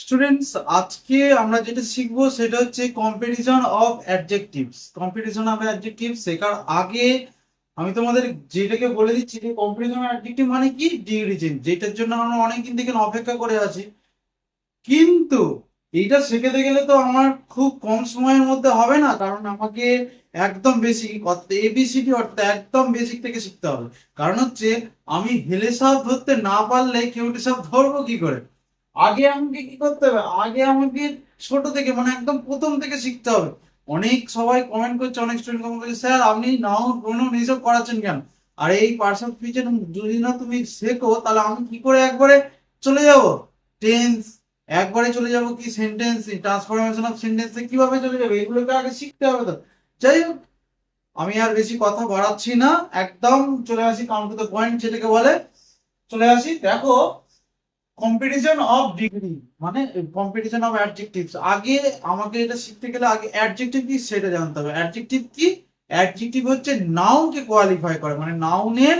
Students, আজকে আমরা যেটা শিখবো সেটা হচ্ছে comparison of adjectives. Comparison of adjectives শেখার আগে আমি তোমাদের যেটাকে বলে দিচ্ছি যে কম্পারিজন অফ অ্যাডজেক্টিভ মানে কি, ডিগ্রি চেঞ্জ, যেটার জন্য আমরা অনেকদিন থেকে অপেক্ষা করে আছি। কিন্তু এইটা শেখাতে গেলে তো আমার খুব কম সময়ের মধ্যে হবে না, কারণ আমাকে একদম বেসিক এবিসিডি অর্থাৎ একদম বেসিক থেকে শিখতে হবে। কারণ হচ্ছে আমি হেলে সাপ ধরতে না পারলে কেউটি সাপ ধরবো কি করে? আগে আমাকে কি করতে হবে, আগে আমাকে ছোট থেকে মানে একদম প্রথম থেকে শিখতে হবে। অনেক সবাই কমেন্ট করছে, অনেক স্টুডেন্ট কমেন্ট করছে, স্যার আপনি নাউন প্রোনাউন এইসব করাচ্ছেন কেন? আর এই পার্সন ফিচার যদি না তুমি শেখো তাহলে আমি কি করে একবারে চলে যাব টেন্স, একবারে চলে যাব কি সেন্টেন্স, ট্রান্সফরমেশন অফ সেন্টেন্সে কিভাবে চলে যাবে, এগুলোকে আগে শিখতে হবে তো। যাই হোক, আমি আর বেশি কথা বাড়াচ্ছি না, একদম চলে আসি কাউন্ট টু দ্য পয়েন্ট যেটাকে বলে। চলে আসি, দেখো কম্পিটিশন অফ ডিগ্রি মানে কম্পিটিশন অফ অ্যাডজেক্টিভস। আগে আমাকে এটা শিখতে গেলে আগে অ্যাডজেক্টিভ কি সেটা জানতে হবে। অ্যাডজেক্টিভ কি? অ্যাডজেক্টিভ হচ্ছে নাউনকে কোয়ালিফাই করে, মানে নাউনের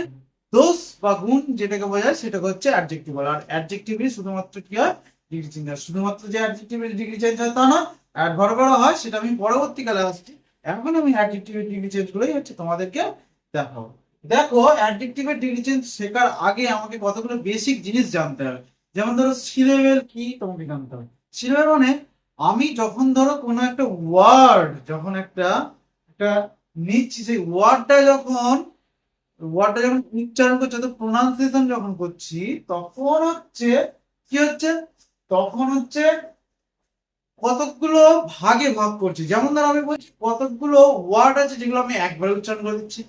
দোষ বা গুণ যেটাকে বোঝায় সেটাকে হচ্ছে অ্যাডজেক্টিভ বলে। আর অ্যাডজেক্টিভই শুধুমাত্র কি হয়, ডিগ্রি চেঞ্জ হয়। শুধুমাত্র যে অ্যাডজেক্টিভের ডিগ্রি চেঞ্জ হয় তা না, অ্যাডভার্ব করা হয়, সেটা আমি পরবর্তীকালে আসছি। এখন আমি অ্যাডজেক্টিভের ডিগ্রি চেঞ্জ গুলোই হচ্ছে তোমাদেরকে দেখাবো। দেখো, অ্যাডজেক্টিভের ডিগ্রি চেঞ্জ শেখার আগে আমাকে কতগুলো বেসিক জিনিস জানতে হবে। যেমন ধরো সিলেবেল কি তোমাকে জানতে হবে। সিলেবেল মানে আমি যখন ধরো কোনো একটা ওয়ার্ড, যখন একটা একটা নিচ্ছি, সেই ওয়ার্ডটা যখন উচ্চারণ করছি অর্থাৎ প্রোনাউন্সিয়েশন যখন করছি, তখন হচ্ছে কি হচ্ছে, তখন হচ্ছে কতকগুলো ভাগে ভাগ করছি। যেমন ধরো আমি বলছি কতকগুলো ওয়ার্ড আছে যেগুলো আমি একবারে উচ্চারণ করে দিচ্ছি,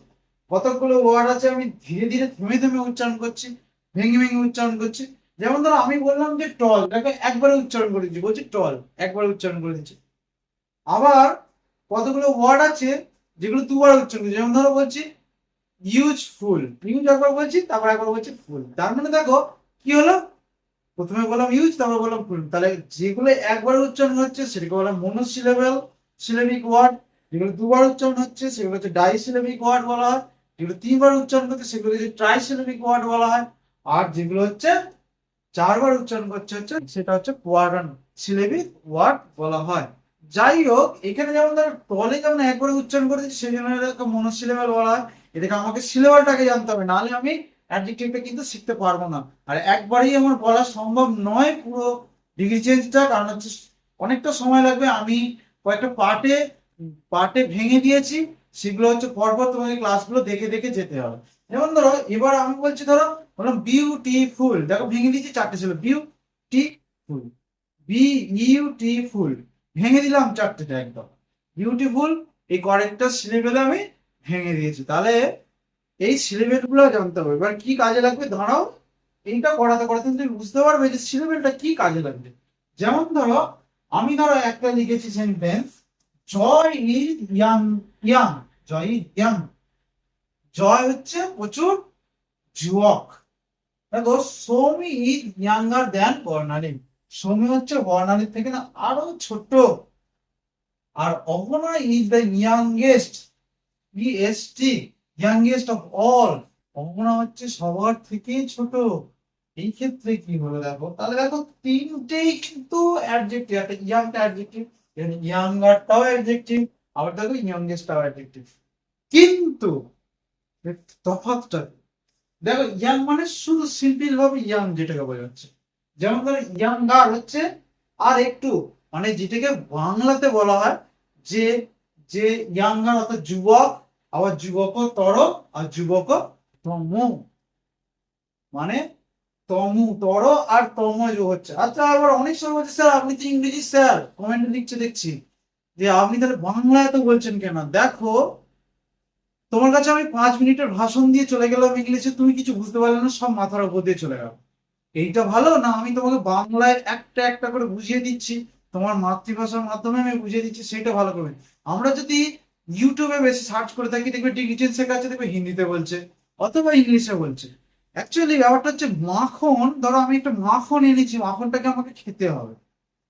কতকগুলো ওয়ার্ড আছে আমি ধীরে ধীরে থেমে থেমে উচ্চারণ করছি, ভেঙে ভেঙে উচ্চারণ করছি। যেমন ধরো আমি বললাম যে টল, দেখো একবারে উচ্চারণ করে দিচ্ছি, বলছি টল, একবারে উচ্চারণ করে দিচ্ছি। আবার কতগুলো ওয়ার্ড আছে যেগুলো দুবার উচ্চারণ করছি, যেমন ধরো বলছি ইউজফুল, ইউজ একবার বলছি, তারপর একবার বলছি ফুল। তার মানে দেখো কি হলো, প্রথমে বললাম ইউজ, তারপর বললাম ফুল। তাহলে যেগুলো একবার উচ্চারণ হচ্ছে সেটাকে বলা মনোসিলেবেল সিলেবিক ওয়ার্ড, যেগুলো দুবার উচ্চারণ হচ্ছে সেগুলো হচ্ছে ডাইসিলেবিক ওয়ার্ড বলা হয়, যেগুলো তিনবার উচ্চারণ করছে সেগুলো হচ্ছে ট্রাইসিলেবিক ওয়ার্ড বলা হয়, আর যেগুলো হচ্ছে চারবার উচ্চারণ করছে হচ্ছে সেটা হচ্ছে কোয়াড্রান সিলেবিক ওয়ার্ড বলা হয়। যাই হোক, এখানে যেমন ধরো টলে যেমন একবারে উচ্চারণ করেছি সেই জন্য এটাকে মনোসিলেবেল বলা হয়। এটাকে আমাকে সিলেবালটাকে জানতে হবে, নাহলে আমি অ্যাডজেক্টিভটা কিন্তু শিখতে পারবো না। আর একবারেই আমার বলা সম্ভব নয় পুরো ডিগ্রি চেঞ্জটা, কারণ হচ্ছে অনেকটা সময় লাগবে। আমি কয়েকটা পার্টে পার্টে ভেঙে দিয়েছি, সেগুলো হচ্ছে পরপর তোমাকে ক্লাসগুলো দেখে দেখে যেতে হবে। যেমন ধরো এবার আমি বলছি, ধরো বললাম বিউটিফুল, দেখো ভেঙে দিয়েছি, চারটে ছিল বিউটিফুল, বিউটিফুল, ভেঙে দিলাম চারটেটা একদম। বিউটিফুল এই কয়েকটা সিলেবেলে আমি ভেঙে দিয়েছি। তাহলে এই সিলেবেল গুলো জানতে হবে। এবার কি কাজে লাগবে দাঁড়াও, এইটা করাতে করাতে তুমি বুঝতে পারবে যে সিলেবেলটা কি কাজে লাগবে। যেমন ধরো আমি ধরো একটা লিখেছি sentence, Joy is young, young, Joy is young, Joy হচ্ছে প্রচুর যুবক। দেখো Soumi is younger than Barnali, Soumi হচ্ছে বর্ণালীর থেকে না আরো ছোট। আর Ahana is the youngest, E S T, youngest of all, Ahana হচ্ছে সবার থেকে ছোট। এই ক্ষেত্রে কি হলো দেখো, তাহলে দেখো তিনটেই কিন্তু অ্যাডজেক্টিভ, একটা ইয়াংটা অ্যাডজেক্টিভ, ইয়াঙ্গারটাও অ্যাডজেক্টিভ, আবার দেখো ইয়াংগেস্টটাও অ্যাডজেক্টিভ। কিন্তু তফাৎটা কি? দেখো ইয়াং মানে শুধু সিম্পল ভাবে ইয়াং যেটাকে বোঝাচ্ছে। যেমন ধরো ইয়াঙ্গার হচ্ছে আর একটু, মানে যেটাকে বাংলাতে বলা হয় যে যে ইয়াঙ্গার অর্থাৎ যুবক, আবার যুবক তর, আর যুবক তম, মানে তমু তর আর তমজ হচ্ছে। আচ্ছা, আবার অনেক সময় বলছে স্যার আপনি তো ইংরেজি স্যার, কমেন্ট লিখছে দেখছি যে আপনি তাহলে বাংলায় তো বলছেন কেন। দেখো তোমার কাছে আমি 5 মিনিটের ভাষণ দিয়ে চলে গেলাম ইংলিশে, তুমি কিছু বুঝতে পারলে না, সব মাথার উপর দিয়ে চলে গেল। এইটা ভালো না আমি তোমাকে বাংলায় একটা একটা করে বুঝিয়ে দিচ্ছি, তোমার মাতৃভাষার মাধ্যমে আমি বুঝিয়ে দিচ্ছি, সেটা ভালো করবে। আমরা যদি ইউটিউবে বেশি সার্চ করে থাকি দেখবে ডিজিটাল শেখাচ্ছে, দেখবে হিন্দিতে বলছে অথবা ইংলিশে বলছে। অ্যাকচুয়ালি ব্যাপারটা হচ্ছে মাখন, ধরো আমি একটা মাখন এনেছি, মাখনটাকে আমাকে খেতে হবে।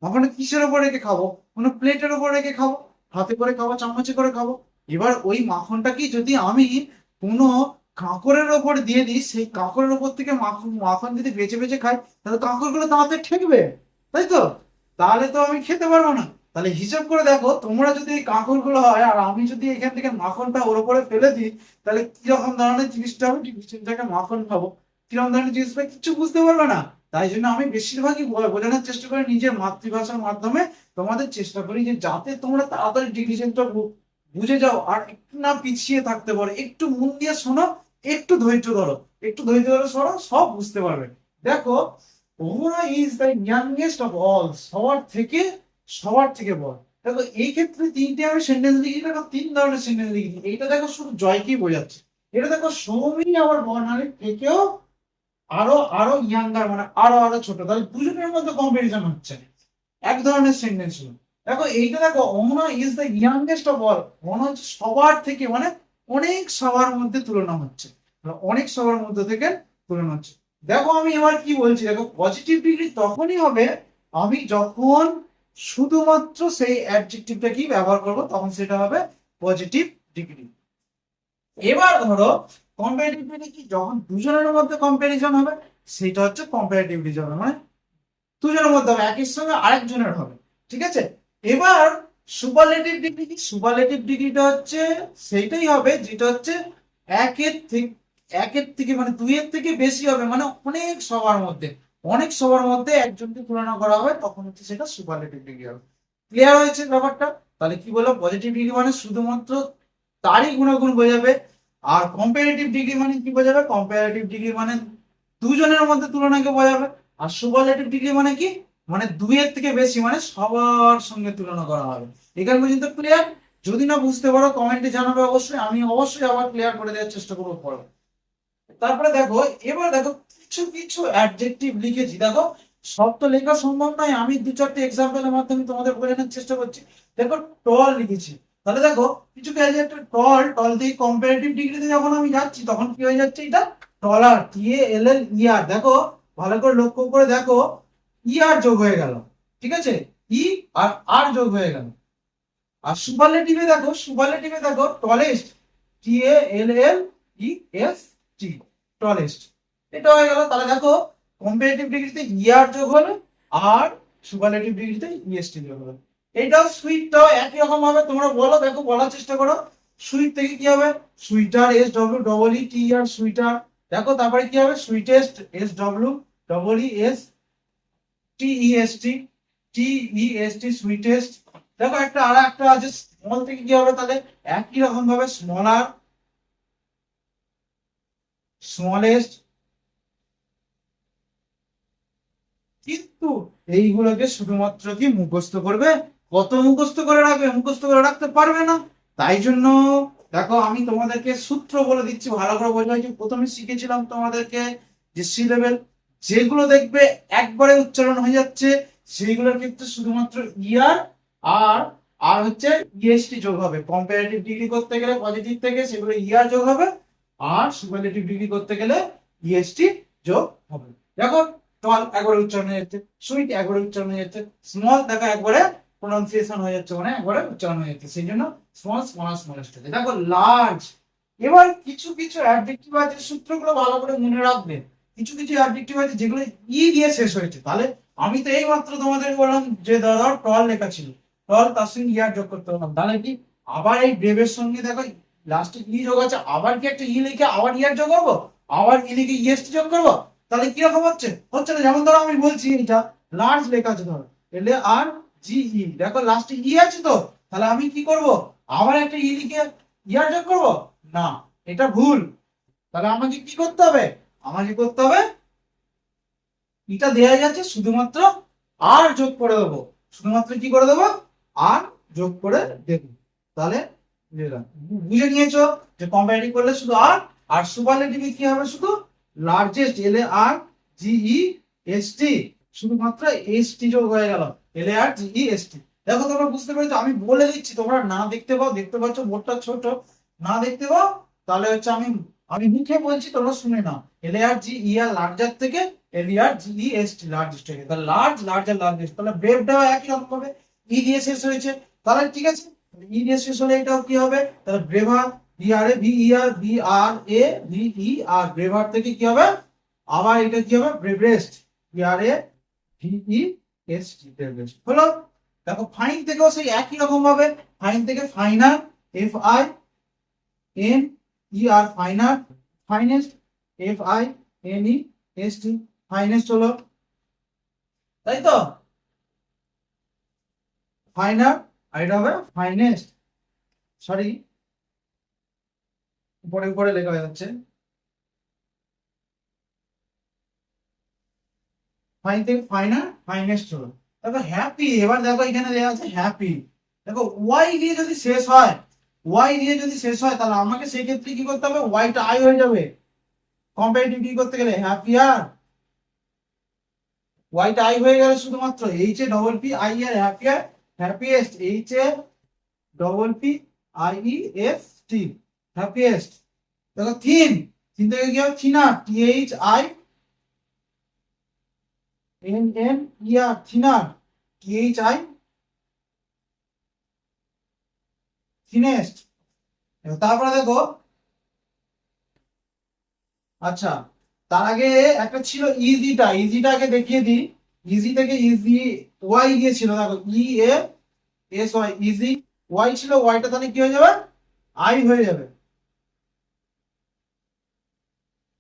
মাখনটা কিসের ওপর রেখে খাবো? কোনো প্লেটের ওপর রেখে খাবো, হাতে করে খাবো, চামচে করে খাবো। এবার ওই মাখনটাকে যদি আমি কোনো কাঁকড়ের ওপর দিয়ে দিই, সেই কাঁকড়ের ওপর থেকে মাখন মাখন যদি বেঁচে বেঁচে খাই, তাহলে কাঁকড়গুলো দাঁতে ঠেকবে, তাই তো? তাহলে তো আমি খেতে পারবো না। তাহলে হিসাব করে দেখো, তোমরা যদি এই কাঁকরগুলো হয় আর আমি যদি এখান থেকে মাখনটা ওর উপরে ফেলে দিই, তাহলে কিরকম ধরনের জিনিসটা হবে, টিফিনটাকে মাখন খাবো, কিরকম ধরনের জিনিসটা কিছু বুঝতে পারবে না। তাই জন্য আমি বেশিরভাগই বোঝানোর চেষ্টা করি নিজের মাতৃভাষার মাধ্যমে, তোমাদের চেষ্টা করি যে যাতে তোমরা তাড়াতাড়ি ডিভিশনটা বুঝে যাও আর একটু না পিছিয়ে থাকতে পারো। একটু মন দিয়ে শোনো, একটু ধৈর্য ধরো, একটু ধৈর্য ধরে শোনো, সব বুঝতে পারবে। দেখো, ওমরা is the youngest of all, সবার থেকে বড়। দেখো এই ক্ষেত্রে তিনটে আমি সেন্টেন্স লিখি, দেখো তিন ধরনের সেন্টেন্স লিখি। এইটা দেখো শুধু জয়কেই বোঝাচ্ছে। এটা দেখো সৌমি আমার বর্ণালীর থেকেও আরো আরো ইয়াঙ্গার, মানে আরো আরো ছোট। তাহলে দুজনের মধ্যে কম্পারিজন হচ্ছে, এক ধরনের সেন্টেন্স ছিল। দেখো এইটা দেখো, Amana is the youngest of all, মনে হচ্ছে সবার থেকে, মানে অনেক সবার মধ্যে তুলনা হচ্ছে, অনেক সবার মধ্যে থেকে তুলনা হচ্ছে। দেখো আমি এবার কি বলছি, দেখো পজিটিভ ডিগ্রি তখনই হবে আমি যখন শুধুমাত্র সেই অ্যাডজেক্টিভটা কি ব্যবহার করব, তখন সেটা হবে পজিটিভ ডিগ্রি। এবার ধরো কম্পারেটিভ ডিগ্রি কি, যখন দুজনের মধ্যে কম্পারিজন হবে সেটা হচ্ছে কম্পারেটিভ ডিগ্রি হবে, মানে দুজনের মধ্যে হবে, একের সঙ্গে আরেকজনের হবে। ঠিক আছে, এবার সুপারলেটিভ ডিগ্রি কি, সুপারলেটিভ ডিগ্রিটা হচ্ছে সেইটাই হবে যেটা হচ্ছে একের থেকে মানে দুইয়ের থেকে বেশি হবে, মানে অনেক সবার মধ্যে একজনকে তুলনা করা হবে, তখন হচ্ছে সেটা সুপারলেটিভ ডিগ্রি হবে। ক্লিয়ার হয়েছে ব্যাপারটা? তাহলে কি বললাম, পজিটিভ ডিগ্রি মানে শুধুমাত্র তারই গুণাগুণ বোঝাবে, আর কম্পারেটিভ ডিগ্রি মানে কি বোঝাবে, কম্পারেটিভ ডিগ্রি মানে দুজনের মধ্যে তুলনাকে বোঝাবে। আর সুপারলেটিভ ডিগ্রি মানে কি, মানে দুইয়ের থেকে বেশি, মানে সবার সঙ্গে তুলনা করা হবে। এখান পর্যন্ত ক্লিয়ার? যদি না বুঝতে পারো কমেন্টে জানাবে, অবশ্যই আমি অবশ্যই আবার ক্লিয়ার করে দেওয়ার চেষ্টা করবো পরে। তারপরে দেখো, এবার দেখো কিছু কিছু অ্যাডজেক্টিভ লিখেছি। দেখো সব তো লেখা সম্ভব নয়, আমি দু চারটে এক্সাম্পলের মাধ্যমে তোমাদের বোঝানোর চেষ্টা করছি। দেখো টল লিখেছি, তাহলে দেখো কিছু অ্যাডজেক্টিভ, টল, টল থেকে কম্পারেটিভ ডিগ্রিতে যখন আমি যাচ্ছি তখন কি হয়ে যাচ্ছে, এটা টলার, TALL ER। দেখো ভালো করে লক্ষ্য করে দেখো, ER যোগ হয়ে গেল, ঠিক আছে, ই আর আর যোগ হয়ে গেল। আর সুপারলেটিভে দেখো টলেস্ট, TALLEST, টলেস্ট, এটা হয়ে গেল। তাহলে দেখো কম্পারেটিভ ডিগ্রিতে ইয়ার যোগ হলো আর সুপারলেটিভ ডিগ্রিতে ইএসটি যোগ হলো। এইটাও সুইটটাও একই রকম ভাবে তোমরা বলো, দেখো বলার চেষ্টা করো। সুইট থেকে কি হবে, সুইটার, SWEETER, সুইটার। দেখো তারপরে কি হবে, সুইটেস্ট, SWEETEST, সুইটেস্ট। দেখো আর একটা আছে স্মল থেকে কি হবে, তাহলে একই রকম ভাবে স্মলার, স্মলেস্ট। কিন্তু এইগুলোকে শুধুমাত্র কি মুখস্থ করবে, কত মুখস্থ করে রাখবে, মুখস্থ করে রাখতে পারবে না। তাই জন্য দেখো আমি তোমাদেরকে সূত্র বলে দিচ্ছি, ভালো করে বোঝা। যে প্রথমে শিখেছিলাম তোমাদেরকে যে সি লেভেল, যেগুলো দেখবে একবারে উচ্চারণ হয়ে যাচ্ছে সেইগুলোর ক্ষেত্রে শুধুমাত্র ইয়ার আর আর হচ্ছে ইএসটি যোগ হবে। কম্পারেটিভ ডিগ্রি করতে গেলে পজিটিভ থেকে সেগুলো ইয়ার যোগ হবে, আর সুপারলেটিভ ডিগ্রি করতে গেলে ইএসটি যোগ হবে। দেখো টল একবারে উচ্চারণ হয়ে যাচ্ছে, সুইট একবারে উচ্চারণ হয়ে যাচ্ছে, স্মল দেখো একবারে প্রোনাউন্সিয়েশন হয়ে যাচ্ছে, মানে একবারে উচ্চারণ হয়ে যাচ্ছে, সেই জন্য স্মল, স্মলেস্ট। দেখো লার্জ। এবার কিছু কিছু অ্যাডজেক্টিভ আছে, সূত্রগুলো ভালো করে মনে রাখবে। কিছু কিছু অ্যাডজেক্টিভ আছে যেগুলো দিয়ে শেষ হয়েছে। তাহলে আমি তো এই মাত্র তোমাদের বললাম যে দাদা টল লেখা ছিল, টল তার সঙ্গে ইয়ার যোগ করতে বললাম, তাহলে কি আবার এই ব্রেভের সঙ্গে দেখো লাস্টে যোগ আছে, আবার কি একটা লিখে আবার ইয়ার যোগ করবো, আবার লিখে ইএসটি যোগ করবো? তাহলে কিরকম হচ্ছে না। যেমন ধরো আমি বলছি এটা লার্জ লেখা আছে, ধরো LARGE, দেখো লাস্টে আছে তো, তাহলে আমি কি করব, আবার একটা লিখে ইয়ার যোগ করব না, এটা ভুল। তাহলে আমাকে কি করতে হবে, এটা দেয়া যাচ্ছে শুধুমাত্র আর যোগ করে দেবো, শুধুমাত্র কি করে দেবো, আর যোগ করে দেবো। তাহলে বুঝে নিয়েছো যে কম্পারেটিভ করলে শুধু আর সুপারলেটিভে কি হবে, শুধু লার্জেস্ট, LARGEST, শুধুমাত্র এসটি যোগ হয়ে গেল, LARGEST। দেখো তোমরা বুঝতে পেরেছো, আমি বলে দিচ্ছি, তোমরা না দেখতে পাও, দেখতে পাচ্ছ বোর্ডটা ছোট, না দেখতে পাও তাহলে হচ্ছে আমি মুখে বলছি, তোমরা শুনে নাও। LARGER লার্জার থেকে, LARGEST লার্জেস্ট থেকে। তাহলে লার্জ, লার্জার, লার্জেস্ট। তাহলে ব্রেভটাও একই রকম হবে, ই দিয়ে শেষ হয়েছে, তাহলে ঠিক আছে, ই দিয়ে শেষ হলে এটাও কি হবে, তাহলে ব্রেভার, BRAVER ব্রেভার থেকে কি হবে, আবার এটা কি হবে, ব্রেভেস্ট, BRAVEST। এস টি হলো। দেখো ফাইন থেকেও সেই একই রকম ভাবে ফাইন থেকে finer F I N E R finer finest F I N E S T finest হলো, তাই তো? ফাইনাল আর এটা হবে ফাইনেস্ট, সরি উপরে উপরে লেখা হয়ে যাচ্ছে, ফাইন থেকে ফাইনাল ফাইনেস্ট হলো। দেখো হ্যাপি, এবার দেখো এখানে দেওয়া আছে হ্যাপি। দেখো ওয়াই দিয়ে যদি শেষ হয়, ওয়াই দিয়ে যদি শেষ হয় তাহলে আমাকে সেই ক্ষেত্রে কি করতে হবে, ওয়াইটা আই হয়ে যাবে। কম্পারেটিভ কি করতে গেলে হ্যাপিয়ার, ওয়াইটা আই হয়ে গেল শুধুমাত্র, H A double P I R happier, happiest H A double P I E S T happiest. দেখো থিন, থিন থেকে কি হবে thinner T H I N N E R thinner T H I thinnest. তারপরে দেখো, আচ্ছা তার আগে একটা ছিল ইজিটা, ইজিটা আগে দেখিয়ে দিই। ইজি থেকে ইজি ওয়াই গিয়েছিল, দেখো E A S Y easy, Y ছিল, ওয়াইটা তাহলে কি হয়ে যাবে আই হয়ে যাবে,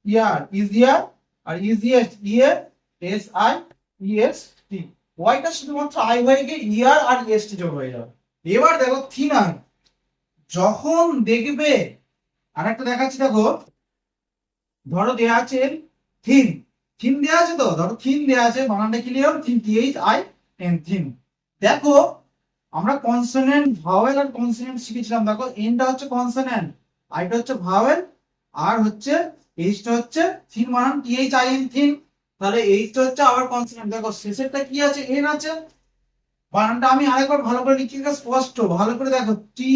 ইয়ার ইজিয়ার আর easiest E A S I E S T, ওয়াইটা শুধুমাত্র আই হয়ে গিয়ে ইয়ার আর এস টি যোগ হয়ে যাবে। এবার দেখো থিনার, যখন দেখবে আর একটা দেখাচ্ছি, দেখো ধরো দেয়া আছে থিন, থিন দেয়া আছে, তো ধরো থিন দেয়া আছে, বানানটা কি লিখলাম thin T H I N thin. দেখো আমরা কনসোনেন্ট ভাওয়েল আর কনসোনেন্ট শিখেছিলাম, দেখো এনটা হচ্ছে কনসোনেন্ট, আইটা হচ্ছে ভাওয়েল, আর হচ্ছে এইচটা হচ্ছে থিন বানান টি এইচ আই এন থিন, তাহলে এইচটা হচ্ছে আবার কনসোনেন্ট। দেখো শেষেরটা কি আছে এন আছে, বানানটা আমি আরেকবার ভালো করে লিখি, স্পষ্ট ভালো করে দেখো টি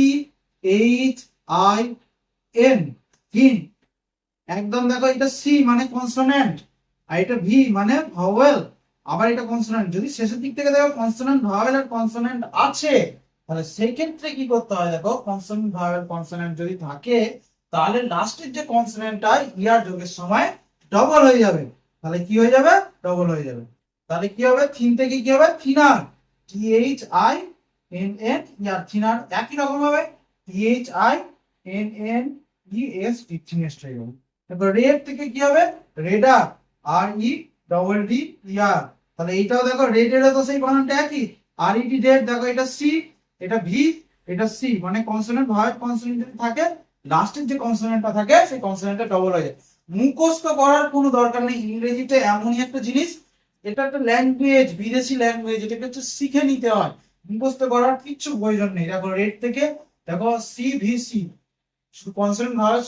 এইচ আই এন থিন, একদম দেখো এটা সি মানে কনসোনেন্ট, আর এটা ভি মানে ভাওয়েল, আবার এটা কনসোনেন্ট। যদি শেষের দিক থেকে দেখো কনসোনেন্ট ভাওয়েল আর কনসোনেন্ট আছে, তাহলে সেই ক্ষেত্রে কি করতে হয়, দেখো কনসোনেন্ট ভাওয়েল কনসোনেন্ট যদি থাকে তাহলে লাস্টের যে কনসোনেন্টটা ইয়ার যোগের সময় ডবল হয়ে যাবে, তাহলে কি হয়ে যাবে ডবল হয়ে যাবে। তাহলে কি হবে থিন থেকে কি হবে thinner T H I N N year thinner, একই রকম হবে টি H I N N E S T thinnest হয়ে যাবে। তারপর রেড থেকে কি হবে রেডার আর ই ডবল ডি ইয়ার, তাহলে এইটাও দেখো রেড এর তো সেই বানানটা একই, আর ই ডি রেড, দেখো এটা সি এটা ভি এটা সি, মানে কনসোনেন্ট ভাওয়েল কনসোনেন্ট যদি থাকে লাস্টের যে কনসোনেন্টটা থাকে সেই কনসোনেন্টটা ডবল হয়ে যায়। মুখস্থ করার কোনো দরকার নেই, ইংরেজিতে এমনই একটা জিনিস, এটা একটা ল্যাঙ্গুয়েজ, বিদেশি ল্যাঙ্গুয়েজ, এটাকে হচ্ছে শিখে নিতে হয়, মুখস্থ করার কিচ্ছু প্রয়োজন নেই। দেখো রেড থেকে দেখো C V C, consonant vowel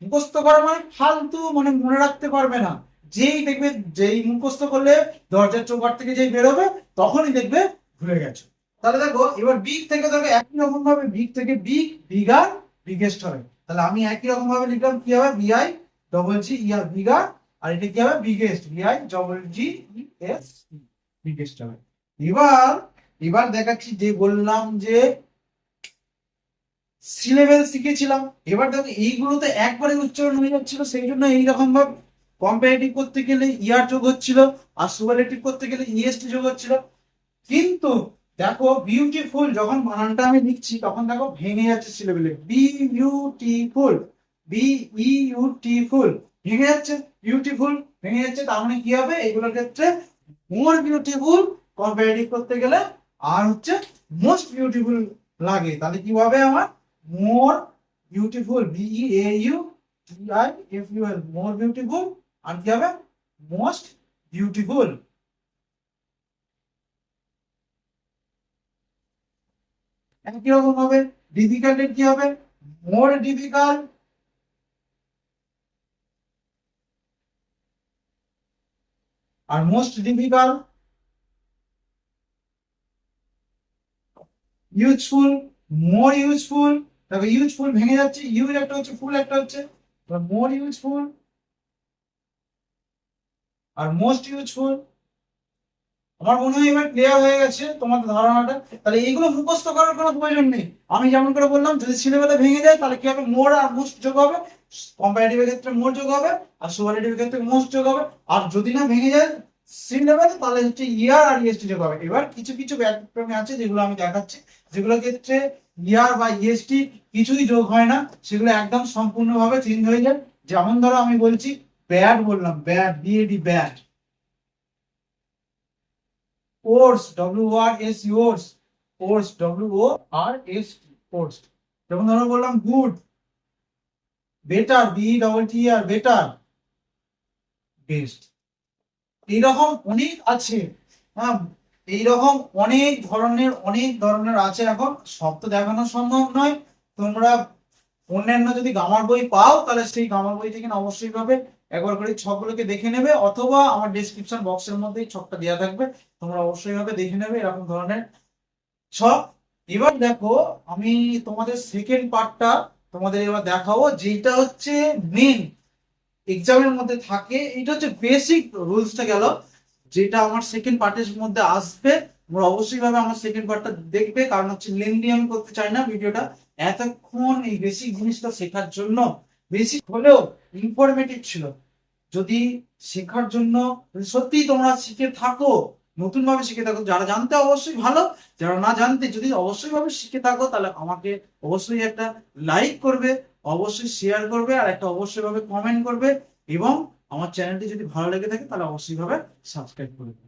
মুখস্থ করা মানে ফালতু, মানে মনে রাখতে পারবে না, যেই দেখবে যেই মুখস্থ করলে দরজার চৌকাঠ থেকে যেই বেরোবে তখনই দেখবে ভুলে গেছো। তাহলে দেখো এবার বিগ থেকে দেখো একই রকম ভাবে বিগ থেকে বিগ বিগার বিগেস্ট হবে, তাহলে আমি একই রকম ভাবে লিখলাম কি হবে বিআই ডবল জি ইয়ার বিগার, আর এটা কি হবে বিগেস্ট বিআই double G E S biggest হবে। এবার এবার দেখাচ্ছি যে বললাম যে সি লেভেল শিখেছিলাম, এবার দেখো এইগুলোতে একবারে উচ্চারণ হয়ে যাচ্ছিল, সেই জন্য এইরকম ভাবে কম্পারেটিভ করতে গেলে ইয়ার যোগ হচ্ছিল, আর সুপারলেটিভ করতে গেলে ইএসটি যোগ হচ্ছিল। কিন্তু দেখো বিউটিফুল যখন বানানটা আমি লিখছি তখন দেখো ভেঙে যাচ্ছে সিলেবেলে, beautiful B E U T ful ভেঙে যাচ্ছে, বিউটিফুল ভেঙে যাচ্ছে, তার মানে কি হবে এইগুলোর ক্ষেত্রে মোর বিউটিফুল কম্পারেটিভ করতে গেলে আর হচ্ছে মোস্ট বিউটিফুল লাগে, তাহলে কি হবে আমার more beautiful B E A U T I F U L more beautiful, আর কি হবে মোস্ট বিউটিফুল। একই রকম হবে ডিফিকাল্ট কি হবে মোর ডিফিকাল্ট, আর most difficult. Useful more useful, দেখো ইউজফুল ভেঙে যাচ্ছে, ইউজ একটা হচ্ছে ফুল একটা হচ্ছে, মোর ইউজফুল আর মোস্ট ইউজফুল। আমার মনে হয় এবার ক্লিয়ার হয়ে গেছে তোমাদের ধারণাটা, তাহলে এইগুলো মুখস্থ করার কোনো প্রয়োজন নেই। আমি যেমন করে বললাম যদি সিলেবেলে ভেঙে যায় তাহলে কি হবে মোর আর মোস্ট যোগ হবে, কম্পারেটিভের ক্ষেত্রে মোর যোগ হবে, আর সুপারলেটিভের ক্ষেত্রে মোস্ট যোগ হবে, আর যদি না ভেঙে যায় সি লেভেলে তাহলে হচ্ছে ইয়ার আর ইএসটি যোগ হবে। এবার কিছু কিছু ব্যতিক্রমী আছে যেগুলো আমি দেখাচ্ছি, যেগুলোর ক্ষেত্রে ইয়ার বা ইএসটি কিছুই যোগ হয় না, সেগুলো একদম সম্পূর্ণভাবে চেঞ্জ হয়ে যায়। যেমন ধরো আমি বলছি ব্যাড, বললাম bad, B A D bad, worse, W R S worse, worse W O R S worse. যেমন ধরো বললাম good, better, B double T R better, best. এইরকম অনেক আছে। হ্যাঁ, এইরকম অনেক ধরনের আছে। এখন সব তো দেখানো সম্ভব নয়। তোমরা অন্যান্য যদি গ্রামার বই পাও তাহলে সেই গ্রামার বই থেকে অবশ্যই পাবে, একবার করে ছকগুলোকে দেখে নেবে, অথবা আমার ডেসক্রিপশন বক্সের মধ্যে ছকটা দেওয়া থাকবে, তোমরা অবশ্যই ভাবে দেখে নেবে এরকম ধরনের ছক। এবার দেখো আমি তোমাদের সেকেন্ড পার্টটা তোমাদের এবার দেখাবো, যেটা হচ্ছে মেন এক্সামের মধ্যে থাকে। এটা হচ্ছে বেসিক রুলসটা গেল, যেটা আমার সেকেন্ড পার্টের মধ্যে আসবে। তোমরা অবশ্যই ভাবে আমার সেকেন্ড পার্টটা দেখবে, কারণ হচ্ছে লেন্দি আমি করতে চাই না ভিডিওটা। এতক্ষণ এই বেসিক জিনিসটা শেখার জন্য, বেসিক হলেও ইনফরমেটিভ ছিল। যদি শেখার জন্য সত্যি তোমরা শিখে থাকো, নতুন ভাবে শিখে থাকো, যারা জানতে অবশ্যই ভালো, যারা না জানতে যদি অবশ্যই ভাবে শিখে থাকো, তাহলে আমাকে অবশ্যই একটা লাইক করবে, অবশ্যই শেয়ার করবে, আর একটা অবশ্যই ভাবে কমেন্ট করবে, এবং আমার চ্যানেলটি যদি ভালো লেগে থাকে তাহলে অবশ্যই ভাবে সাবস্ক্রাইব করবে।